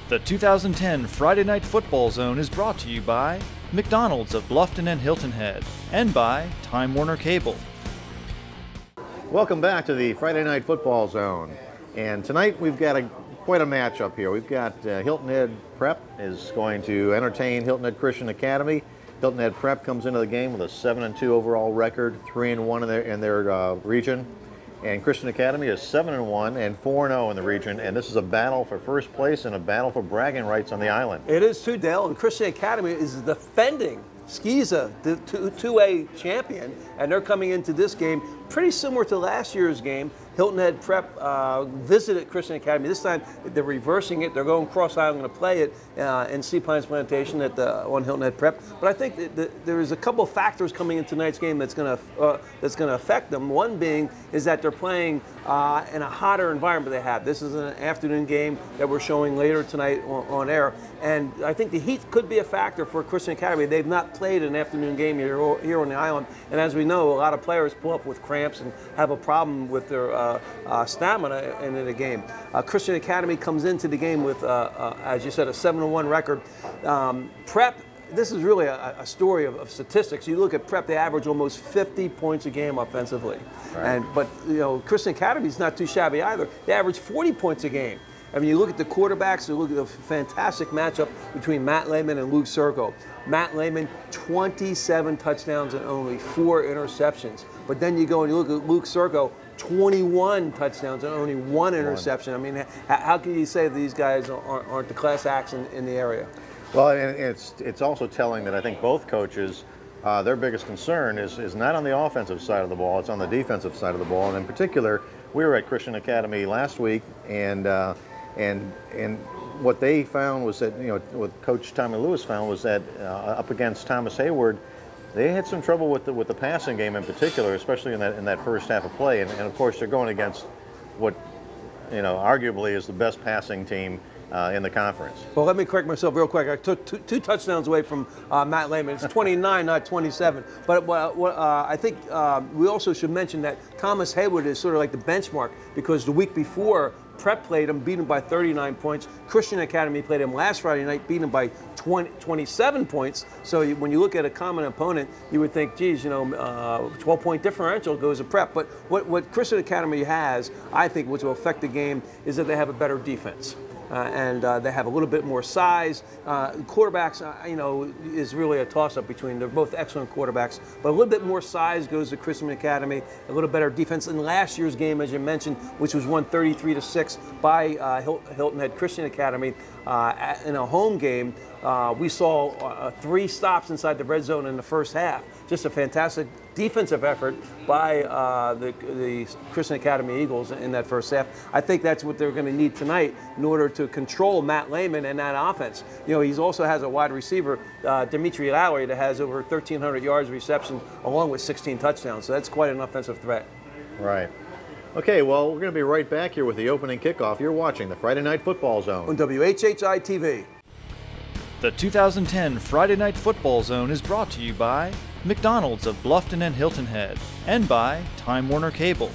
The 2010 Friday Night Football Zone is brought to you by McDonald's of Bluffton and Hilton Head and by Time Warner Cable. Welcome back to the Friday Night Football Zone. And tonight we've got quite a matchup here. We've got Hilton Head Prep is going to entertain Hilton Head Christian Academy. Hilton Head Prep comes into the game with a 7-2 overall record, 3-1 in their region. And Christian Academy is 7-1 and 4-0 in the region, and this is a battle for first place and a battle for bragging rights on the island. It is too, Dale, and Christian Academy is defending SCISA, the 2A champion, and they're coming into this game pretty similar to last year's game. Hilton Head Prep visited Christian Academy. This time they're reversing it. They're going cross-island to play it in Sea Pines Plantation on Hilton Head Prep. But I think that there is a couple of factors coming in tonight's game that's going to affect them. One being is that they're playing in a hotter environment they have. This is an afternoon game that we're showing later tonight on air. And I think the heat could be a factor for Christian Academy. They've not played an afternoon game here on the island. And as we know, a lot of players pull up with cramps and have a problem with their stamina in the game. Christian Academy comes into the game with, as you said, a 7-1 record. Prep, this is really a story of statistics. You look at Prep, they average almost 50 points a game offensively. Right. But you know, Christian Academy is not too shabby either. They average 40 points a game. I mean, you look at the quarterbacks, you look at the fantastic matchup between Matt Lehman and Luke Serco. Matt Lehman, 27 touchdowns and only 4 interceptions. But then you go and you look at Luke Serco, 21 touchdowns and only 1 interception. I mean, how can you say these guys aren't the class acts in the area? Well, and it's also telling that I think both coaches, their biggest concern is not on the offensive side of the ball, it's on the defensive side of the ball. And in particular, we were at Christian Academy last week, and what they found was that, you know, what Coach Tommy Lewis found was that up against Thomas Hayward, they had some trouble with the passing game in particular, especially in that first half of play. And of course, they're going against what, you know, arguably is the best passing team in the conference. Well, let me correct myself real quick. I took two touchdowns away from Matt Lehman. It's 29, not 27. But I think we also should mention that Thomas Hayward is sort of like the benchmark, because the week before, Prep played him, beat him by 39 points. Christian Academy played him last Friday night, beat him by 27 points. So when you look at a common opponent, you would think, geez, you know, 12-point differential goes to Prep. But what Christian Academy has, I think, which will affect the game, is that they have a better defense. And they have a little bit more size. Quarterbacks, you know, is really a toss-up between. They're both excellent quarterbacks, but a little bit more size goes to Christian Academy. A little better defense. In last year's game, as you mentioned, which was won 33-6 by Hilton Head Christian Academy, in a home game, we saw 3 stops inside the red zone in the first half. Just a fantastic defensive effort by the Christian Academy Eagles in that first half. I think that's what they're going to need tonight in order to control Matt Lehman and that offense. You know, he also has a wide receiver, Dimitri Lowry, that has over 1,300 yards reception along with 16 touchdowns. So that's quite an offensive threat. Right. Okay, well, we're going to be right back here with the opening kickoff. You're watching the Friday Night Football Zone On WHHI TV. The 2010 Friday Night Football Zone is brought to you by McDonald's of Bluffton and Hilton Head and by Time Warner Cable.